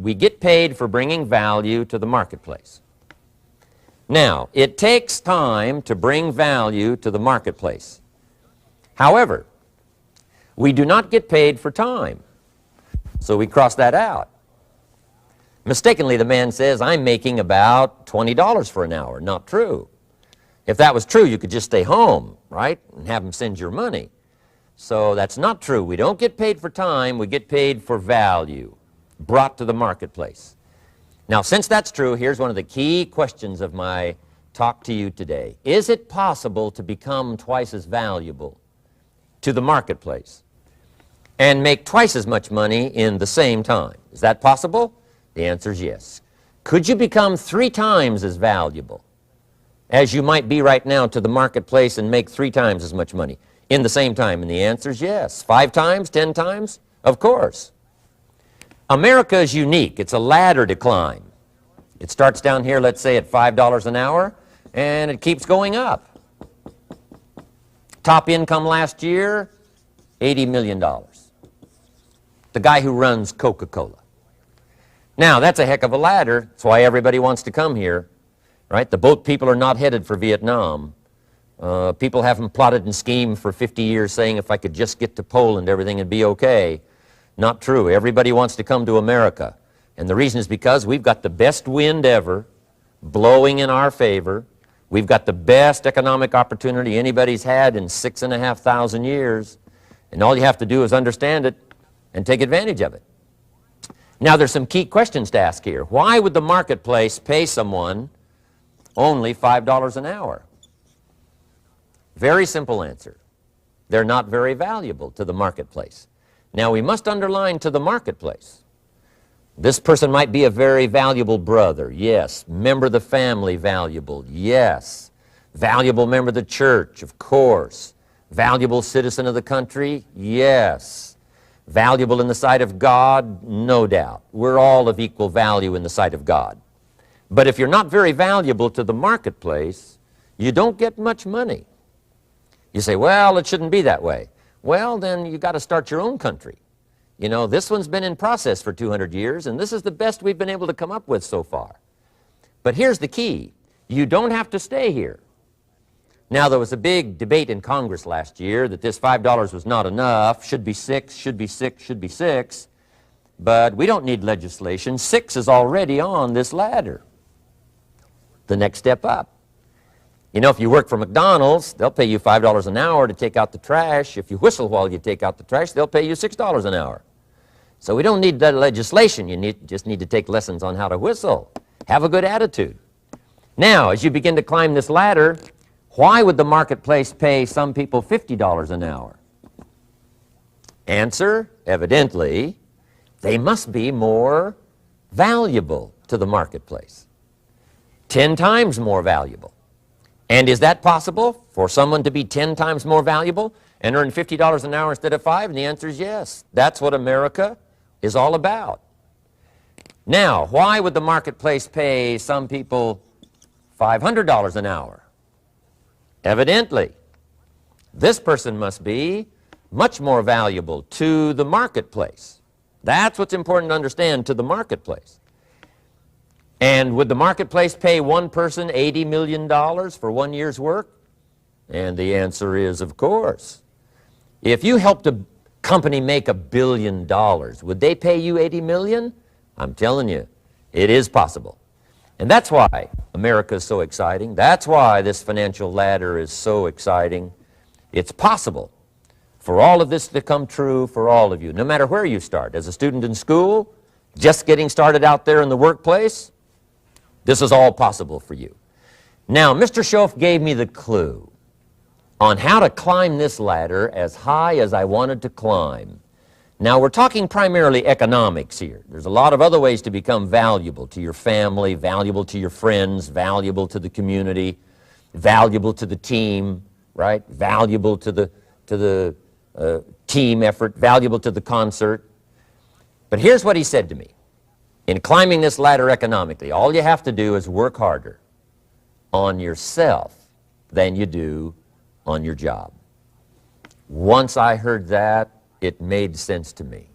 we get paid for bringing value to the marketplace. Now, it takes time to bring value to the marketplace. However, we do not get paid for time, so we cross that out. Mistakenly, the man says, I'm making about $20 for an hour. Not true. If that was true, you could just stay home, right, and have them send your money. So that's not true. We don't get paid for time, we get paid for value brought to the marketplace. Now, since that's true, here's one of the key questions of my talk to you today. Is it possible to become twice as valuable to the marketplace and make twice as much money in the same time? Is that possible? The answer is yes. Could you become 3 times as valuable as you might be right now to the marketplace and make 3 times as much money in the same time? And the answer is yes. 5 times, 10 times? Of course. America is unique. It's a ladder to climb. It starts down here, let's say, at $5 an hour, and it keeps going up. Top income last year, $80 million. The guy who runs Coca-Cola. Now, that's a heck of a ladder. That's why everybody wants to come here, right? The boat people are not headed for Vietnam. People haven't plotted and schemed for 50 years saying if I could just get to Poland, everything would be okay. Not true. Everybody wants to come to America. And the reason is because we've got the best wind ever blowing in our favor. We've got the best economic opportunity anybody's had in 6,500 years. And all you have to do is understand it and take advantage of it. Now, there's some key questions to ask here. Why would the marketplace pay someone only $5 an hour? Very simple answer. They're not very valuable to the marketplace. Now, we must underline to the marketplace. This person might be a very valuable brother, yes. Member of the family, valuable, yes. Valuable member of the church, of course. Valuable citizen of the country, yes. Valuable in the sight of God, no doubt. We're all of equal value in the sight of God. But if you're not very valuable to the marketplace, you don't get much money. You say, well, it shouldn't be that way. Well, then you got to start your own country. You know, this one's been in process for 200 years, and this is the best we've been able to come up with so far. But here's the key. You don't have to stay here. Now, there was a big debate in Congress last year that this $5 was not enough, should be 6, should be 6, should be 6. But we don't need legislation. 6 is already on this ladder. The next step up. You know, if you work for McDonald's, they'll pay you $5 an hour to take out the trash. If you whistle while you take out the trash, they'll pay you $6 an hour. So we don't need that legislation. You just need to take lessons on how to whistle. Have a good attitude. Now, as you begin to climb this ladder, why would the marketplace pay some people $50 an hour? Answer, evidently, they must be more valuable to the marketplace. 10 times more valuable. And is that possible for someone to be 10 times more valuable and earn $50 an hour instead of 5? And the answer is yes. That's what America is all about. Now, why would the marketplace pay some people $500 an hour? Evidently, this person must be much more valuable to the marketplace. That's what's important to understand, to the marketplace. And would the marketplace pay one person $80 million for 1 year's work? And the answer is, of course. If you helped a company make $1 billion, would they pay you $80 million? I'm telling you, it is possible. And that's why America is so exciting. That's why this financial ladder is so exciting. It's possible for all of this to come true for all of you, no matter where you start. As a student in school, just getting started out there in the workplace, this is all possible for you. Now, Mr. Schoaf gave me the clue on how to climb this ladder as high as I wanted to climb. Now, we're talking primarily economics here. There's a lot of other ways to become valuable to your family, valuable to your friends, valuable to the community, valuable to the team, right? Valuable to the team effort, valuable to the concert. But here's what he said to me. In climbing this ladder economically, all you have to do is work harder on yourself than you do on your job. Once I heard that, it made sense to me.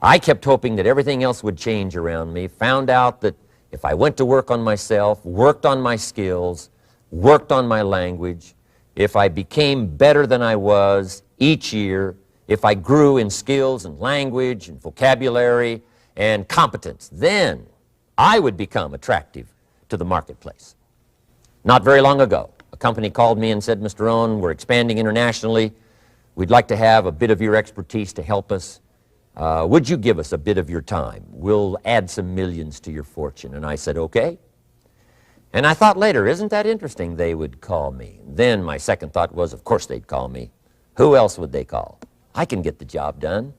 I kept hoping that everything else would change around me, found out that if I went to work on myself, worked on my skills, worked on my language, if I became better than I was each year, if I grew in skills and language and vocabulary and competence, then I would become attractive to the marketplace. Not very long ago, a company called me and said, Mr. Rohn, we're expanding internationally. We'd like to have a bit of your expertise to help us. Would you give us a bit of your time? We'll add some millions to your fortune. And I said, okay. And I thought later, isn't that interesting? They would call me. Then my second thought was, of course they'd call me. Who else would they call? I can get the job done.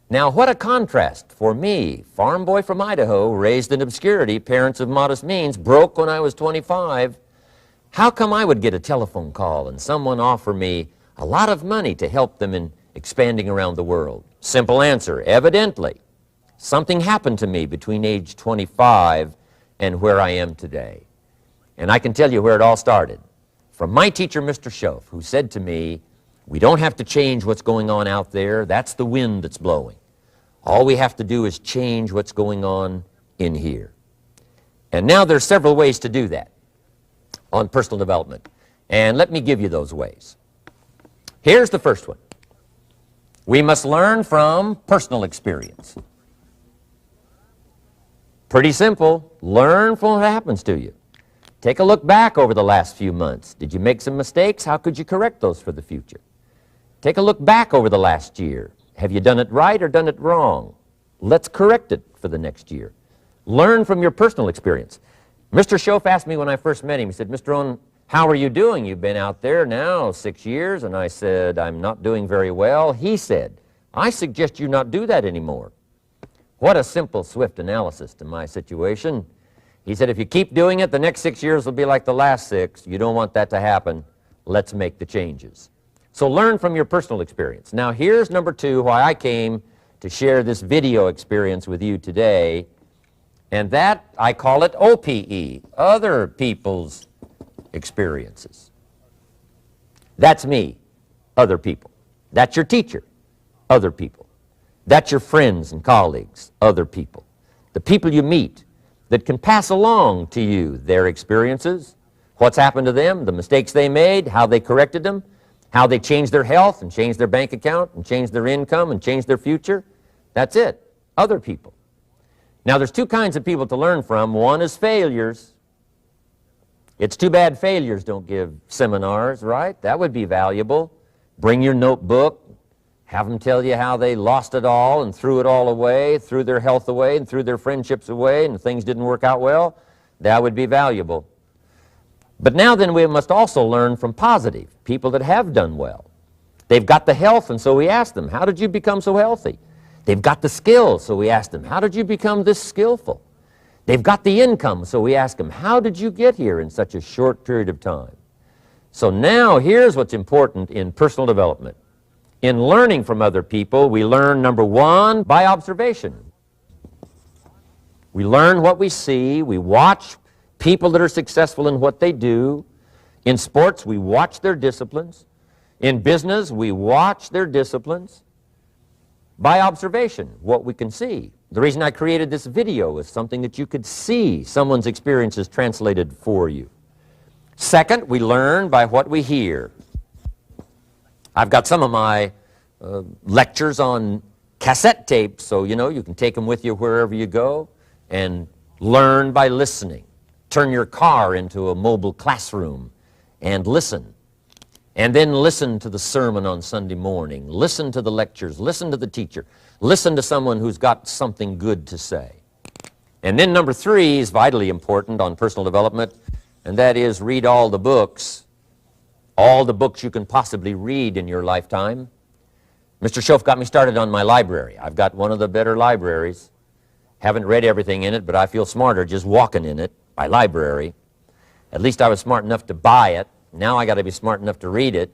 Now, what a contrast for me, farm boy from Idaho, raised in obscurity, parents of modest means, broke when I was 25. How come I would get a telephone call and someone offer me a lot of money to help them in expanding around the world? Simple answer, evidently, something happened to me between age 25 and where I am today. And I can tell you where it all started. From my teacher, Mr. Schoaf, who said to me, we don't have to change what's going on out there. That's the wind that's blowing. All we have to do is change what's going on in here. And now there's several ways to do that on personal development. And let me give you those ways. Here's the first one. We must learn from personal experience. Pretty simple. Learn from what happens to you. Take a look back over the last few months. Did you make some mistakes? How could you correct those for the future? Take a look back over the last year. Have you done it right or done it wrong? Let's correct it for the next year. Learn from your personal experience. Mr. Schoaf asked me when I first met him, he said, Mr. Rohn, how are you doing? You've been out there now 6 years. And I said, I'm not doing very well. He said, I suggest you not do that anymore. What a simple, swift analysis to my situation. He said, if you keep doing it, the next 6 years will be like the last 6. You don't want that to happen. Let's make the changes. So learn from your personal experience. Now here's number 2, why I came to share this video experience with you today. And that, I call it OPE, other people's experiences. That's me, other people. That's your teacher, other people. That's your friends and colleagues, other people. The people you meet that can pass along to you their experiences, what's happened to them, the mistakes they made, how they corrected them, how they changed their health and changed their bank account and changed their income and changed their future. That's it, other people. Now there's 2 kinds of people to learn from. One is failures. It's too bad failures don't give seminars, right? That would be valuable. Bring your notebook, have them tell you how they lost it all and threw it all away, threw their health away and threw their friendships away and things didn't work out well. That would be valuable. But now then we must also learn from positive, people that have done well. They've got the health, and so we ask them, how did you become so healthy? They've got the skills, so we ask them, how did you become this skillful? They've got the income, so we ask them, how did you get here in such a short period of time? So now here's what's important in personal development. In learning from other people, we learn, number 1, by observation. We learn what we see. We watch people that are successful in what they do. In sports, we watch their disciplines. In business, we watch their disciplines. By observation, what we can see. The reason I created this video is something that you could see someone's experiences translated for you. Second, we learn by what we hear. I've got some of my lectures on cassette tapes, so you can take them with you wherever you go and learn by listening. Turn your car into a mobile classroom and listen. And then listen to the sermon on Sunday morning. Listen to the lectures. Listen to the teacher. Listen to someone who's got something good to say. And then number 3 is vitally important on personal development, and that is read all the books you can possibly read in your lifetime. Mr. Schoaf got me started on my library. I've got one of the better libraries. Haven't read everything in it, but I feel smarter just walking in it. My library. At least I was smart enough to buy it. Now I got to be smart enough to read it.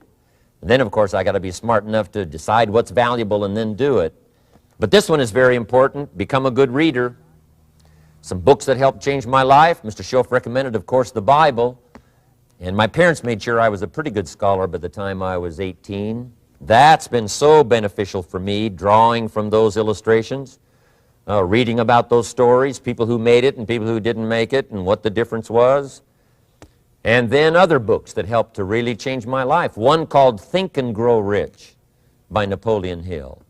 And then, of course, I got to be smart enough to decide what's valuable and then do it. But this one is very important. Become a good reader. Some books that helped change my life. Mr. Schoaf recommended, of course, the Bible. And my parents made sure I was a pretty good scholar by the time I was 18. That's been so beneficial for me, drawing from those illustrations. reading about those stories, people who made it and people who didn't make it and what the difference was. And then other books that helped to really change my life. One called Think and Grow Rich by Napoleon Hill.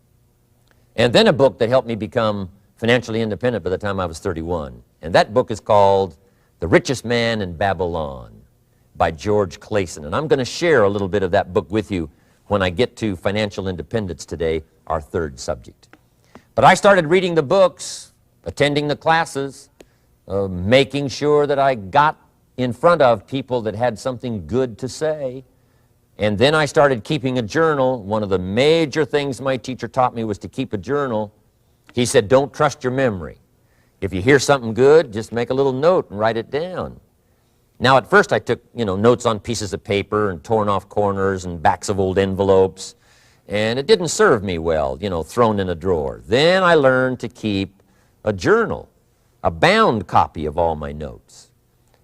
And then a book that helped me become financially independent by the time I was 31. And that book is called The Richest Man in Babylon by George Clason. And I'm going to share a little bit of that book with you when I get to financial independence today, our third subject. But I started reading the books, attending the classes, making sure that I got in front of people that had something good to say. And then I started keeping a journal. One of the major things my teacher taught me was to keep a journal. He said, don't trust your memory. If you hear something good, just make a little note and write it down. Now, at first I took, notes on pieces of paper and torn off corners and backs of old envelopes. And it didn't serve me well, thrown in a drawer. Then I learned to keep a journal, a bound copy of all my notes.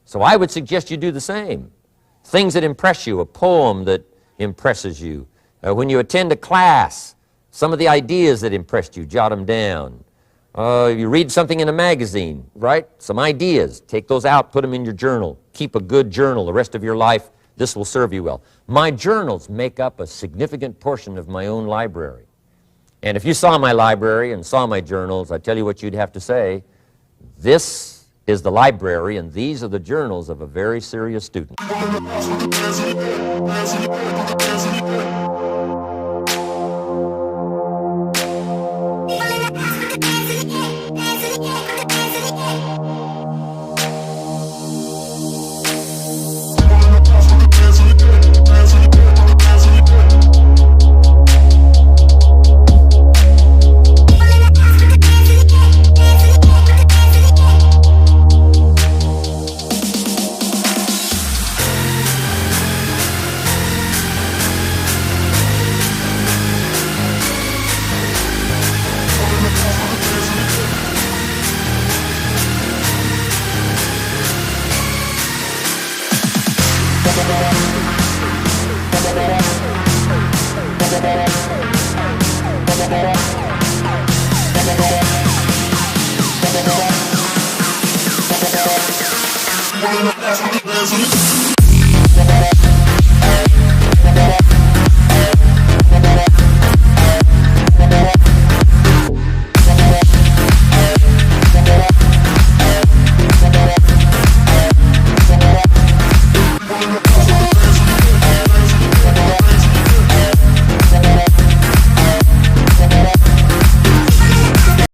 So I would suggest you do the same. Things that impress you, a poem that impresses you. When you attend a class, some of the ideas that impressed you, jot them down. You read something in a magazine, right? Some ideas, take those out, put them in your journal. Keep a good journal the rest of your life. This will serve you well. My journals make up a significant portion of my own library. And if you saw my library and saw my journals, I tell you what you'd have to say. This is the library, and these are the journals of a very serious student.